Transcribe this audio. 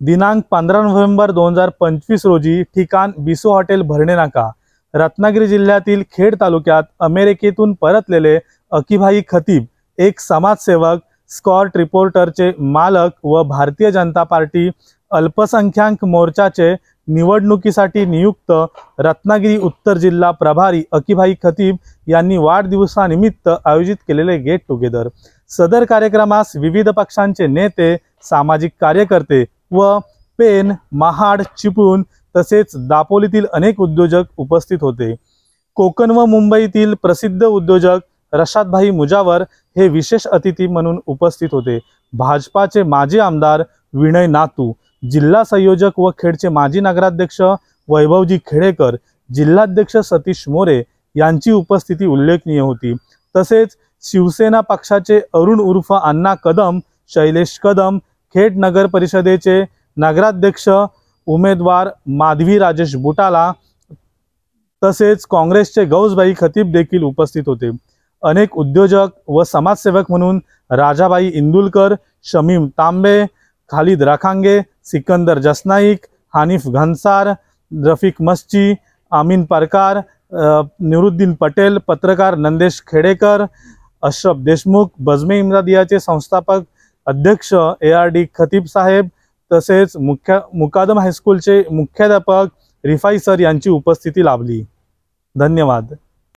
दिनांक 15 नोव्हेंबर 2025 रोजी ठिकाण बिसो हॉटेल भरणे नाका, रत्नागिरी जिल्ह्यातील खेड तालुक्यात अमेरिकेतून परतलेले अकीभाई खतीब, एक समाजसेवक, स्कॉट रिपोर्टरचे मालक व भारतीय जनता पार्टी अल्पसंख्याक मोर्चाचे निवडणुकीसाठी नियुक्त रत्नागिरी उत्तर जिल्हा प्रभारी अकीभाई खतीब यांनी वाढदिवसानिमित्त आयोजित केलेले गेट टुगेदर। सदर कार्यक्रमास विविध पक्षांचे नेते, सामाजिक कार्यकर्ते व पेन, महाड, चिपळूण तसेच दापोलीतील अनेक उद्योजक उपस्थित होते। कोकण व मुंबईतील प्रसिद्ध उद्योजक रशादभाई मुजावर हे विशेष अतिथी म्हणून उपस्थित होते। भाजपाचे माजी आमदार विनय नातू, जिल्हा संयोजक व खेडचे माजी नगराध्यक्ष वैभवजी खेडेकर, जिल्हाध्यक्ष सतीश मोरे यांची उपस्थिती उल्लेखनीय होती। तसेच शिवसेना पक्षाचे अरुण उर्फ अण्णा कदम, शैलेश कदम, खेड नगर परिषदेचे नगराध्यक्ष उमेदवार माधवी राजेश बुटाला तसेच काँग्रेसचे गौसभाई खतीब देखील उपस्थित होते। अनेक उद्योजक व समाजसेवक म्हणून राजाबाई इंदुलकर, शमीम तांबे, खालिद रखांगे, सिकंदर जसनाईक, हानिफ घनसार, रफिक मस्ची, आमीन परकार, निरुद्दीन पटेल, पत्रकार नंदेश खेडेकर, अशरफ देशमुख, बजमे इम्रादियाचे संस्थापक अध्यक्ष ARD खतीब साहेब तसेच मुकादम हायस्कूलचे मुख्याध्यापक रिफाई सर यांची उपस्थिती लाभली। धन्यवाद।